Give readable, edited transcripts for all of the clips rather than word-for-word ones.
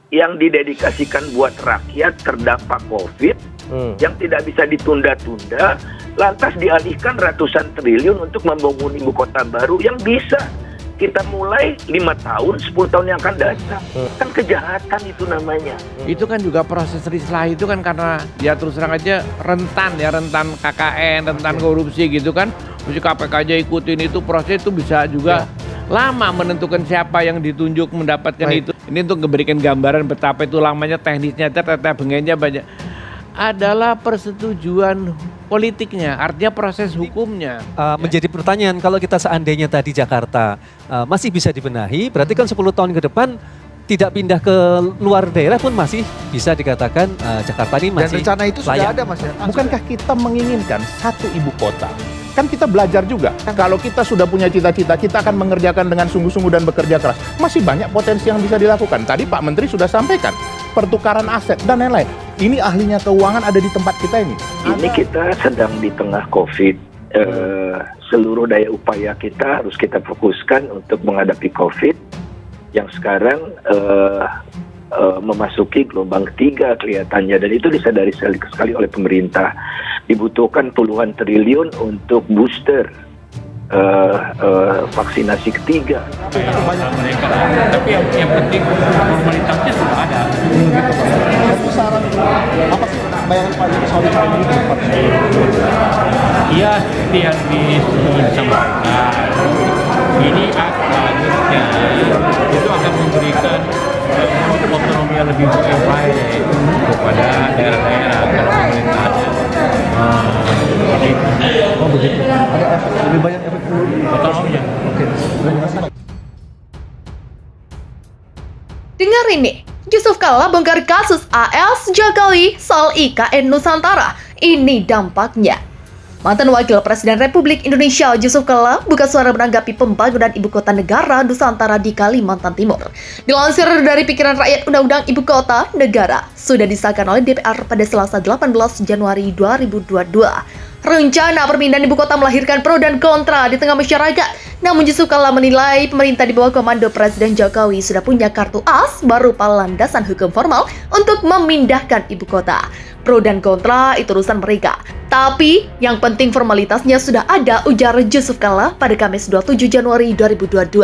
yang didedikasikan buat rakyat terdampak COVID yang tidak bisa ditunda-tunda, lantas dialihkan ratusan triliun untuk membangun ibu kota baru yang bisa kita mulai 5 tahun, 10 tahun yang akan datang. Kan kejahatan itu namanya. Itu kan juga proses rislah itu kan karena ya terus terang aja rentan KKN, rentan korupsi gitu kan. Mesti KPK aja ikutin itu, proses itu bisa juga lama menentukan siapa yang ditunjuk mendapatkan itu. Ini untuk memberikan gambaran betapa itu lamanya, teknisnya, tata bengenya banyak. Adalah persetujuan politiknya, artinya proses hukumnya. Menjadi pertanyaan, kalau kita seandainya tadi Jakarta masih bisa dibenahi, berarti kan 10 tahun ke depan tidak pindah ke luar daerah pun masih bisa dikatakan Jakarta ini masih. Dan rencana itu sudah ada, Mas. Bukankah kita menginginkan satu ibu kota? Kan kita belajar juga. Kalau kita sudah punya cita-cita, kita akan mengerjakan dengan sungguh-sungguh dan bekerja keras. Masih banyak potensi yang bisa dilakukan. Tadi Pak Menteri sudah sampaikan, pertukaran aset dan lain-lain. Ini ahlinya keuangan ada di tempat kita ini. Ini kita sedang di tengah COVID. Seluruh daya upaya kita harus kita fokuskan untuk menghadapi COVID yang sekarang memasuki gelombang ketiga kelihatannya, dan itu disadari sekali oleh pemerintah. Dibutuhkan puluhan triliun untuk booster vaksinasi ketiga. Mereka, tapi yang penting formalitasnya sudah ada. Satu saran, apa sih bayangan Pak Jokowi soal ini? Iya, seperti yang disampaikan. Ini akhirnya itu akan memberikan otonomi yang lebih baik kepada daerah-daerah kalau pemerintahnya. Oh begitu. Ada efek lebih banyak efek Otonominya. Oke. Dengar ini, Yusuf Kalla bongkar kasus AS Jokowi soal IKN Nusantara. Ini dampaknya. Mantan Wakil Presiden Republik Indonesia Yusuf Kalla buka suara menanggapi pembangunan Ibu Kota Negara Nusantara di Kalimantan Timur. Dilansir dari Pikiran Rakyat, Undang-Undang Ibu Kota Negara sudah disahkan oleh DPR pada Selasa 18 Januari 2022. Rencana perpindahan ibu kota melahirkan pro dan kontra di tengah masyarakat. Namun Yusuf Kalla menilai pemerintah di bawah komando Presiden Jokowi sudah punya kartu as berupa landasan hukum formal untuk memindahkan ibu kota. Pro dan kontra itu urusan mereka. Tapi yang penting formalitasnya sudah ada, ujar Yusuf Kalla pada Kamis 27 Januari 2022.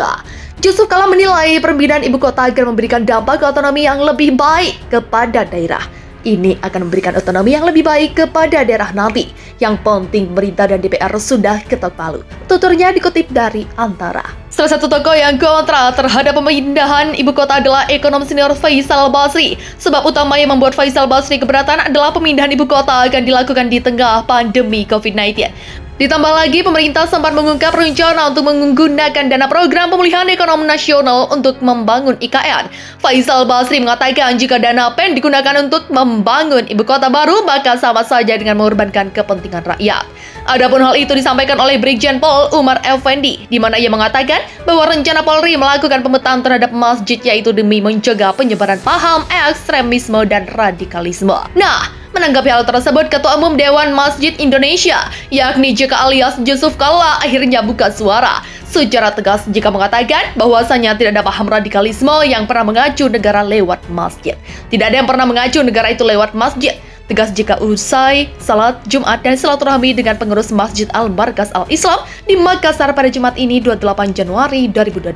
Yusuf Kalla menilai perpindahan ibu kota akan memberikan dampak otonomi yang lebih baik kepada daerah. Ini akan memberikan otonomi yang lebih baik kepada daerah nanti. Yang penting pemerintah dan DPR sudah ketok palu. Tuturnya dikutip dari Antara. Salah satu tokoh yang kontra terhadap pemindahan ibu kota adalah ekonom senior Faisal Basri. Sebab utama yang membuat Faisal Basri keberatan adalah pemindahan ibu kota akan dilakukan di tengah pandemi COVID-19. Ditambah lagi, pemerintah sempat mengungkap rencana untuk menggunakan dana program pemulihan ekonomi nasional untuk membangun IKN. Faisal Basri mengatakan jika dana PEN digunakan untuk membangun ibu kota baru, maka sama saja dengan mengorbankan kepentingan rakyat. Adapun hal itu disampaikan oleh Brigjen Pol Umar Effendi, di mana ia mengatakan bahwa rencana Polri melakukan pemetaan terhadap masjid yaitu demi mencegah penyebaran paham ekstremisme dan radikalisme. Nah, menanggapi hal tersebut, Ketua Umum Dewan Masjid Indonesia, yakni JK alias Yusuf Kalla, akhirnya buka suara secara tegas jika mengatakan bahwasanya tidak ada paham radikalisme yang pernah mengacu negara lewat masjid. Tidak ada yang pernah mengacu negara itu lewat masjid. Tegas jika usai salat Jumat dan silaturahmi dengan pengurus Masjid Al-Markaz Al-Islam di Makassar pada Jumat ini 28 Januari 2022.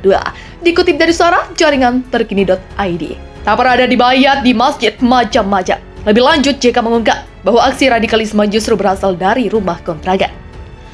Dikutip dari suara jaringan terkini.id. Tak pernah ada dibayat di masjid macam-macam. Lebih lanjut, JK mengungkap bahwa aksi radikalisme justru berasal dari rumah kontrakan.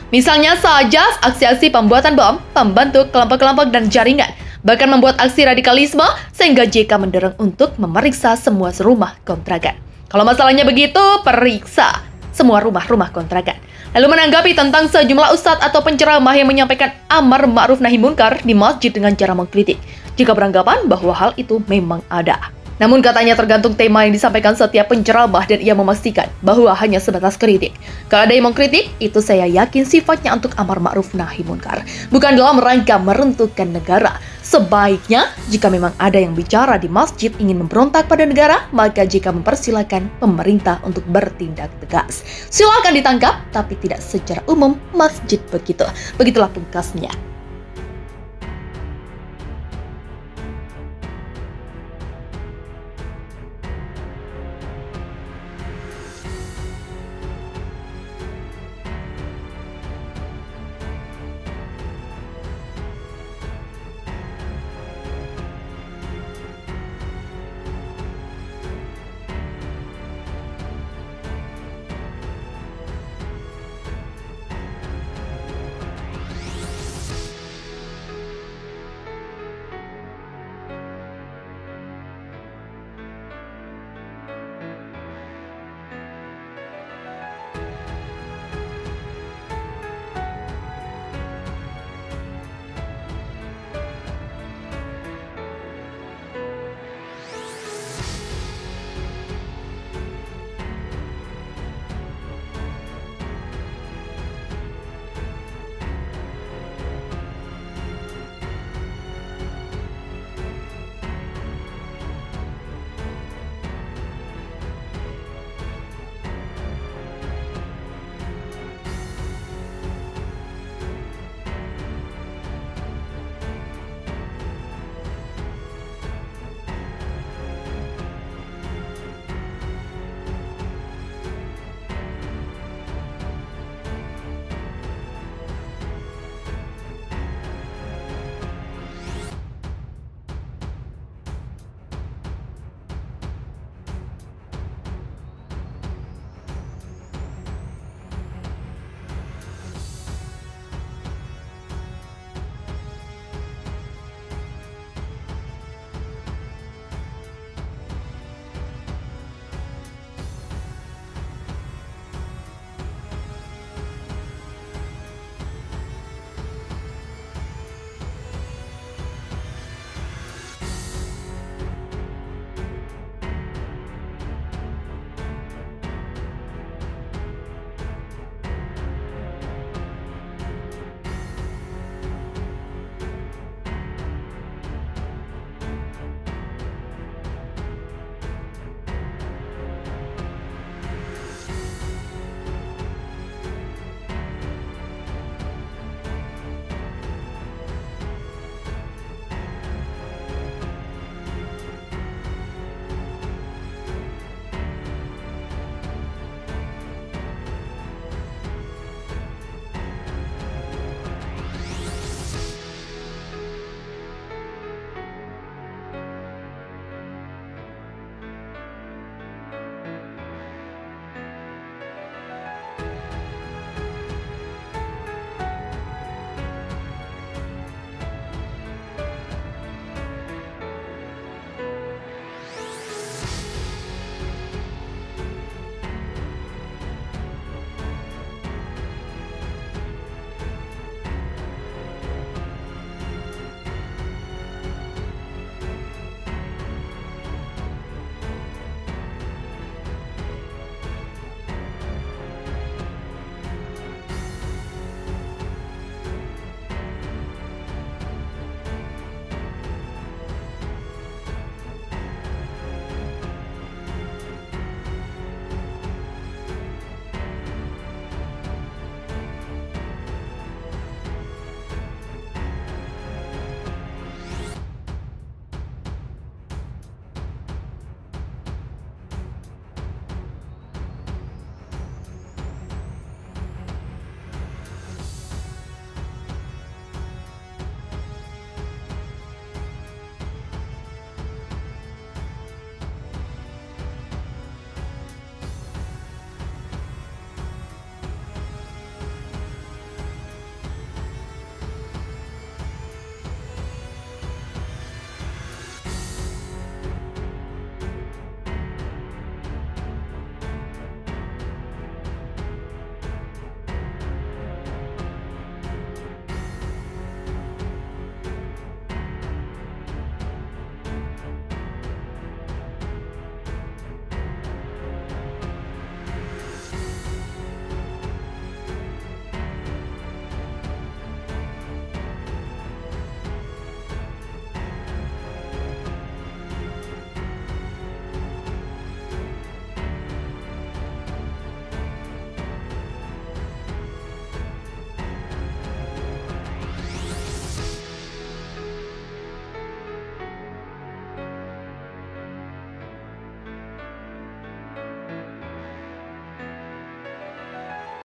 Misalnya saja aksi-aksi pembuatan bom, pembentuk kelompok-kelompok dan jaringan, bahkan membuat aksi radikalisme sehingga JK mendorong untuk memeriksa semua rumah kontrakan. Kalau masalahnya begitu, periksa semua rumah-rumah kontrakan. Lalu menanggapi tentang sejumlah ustadz atau penceramah yang menyampaikan amar ma'ruf nahi munkar di masjid dengan cara mengkritik, jika beranggapan bahwa hal itu memang ada. Namun katanya tergantung tema yang disampaikan setiap penceramah dan ia memastikan bahwa hanya sebatas kritik. Kalau ada yang mengkritik, itu saya yakin sifatnya untuk amar ma'ruf nahi munkar, bukan dalam rangka meruntuhkan negara. Sebaiknya, jika memang ada yang bicara di masjid ingin memberontak pada negara, maka jika mempersilahkan pemerintah untuk bertindak tegas. Silakan ditangkap, tapi tidak secara umum masjid begitu. Begitulah pungkasnya.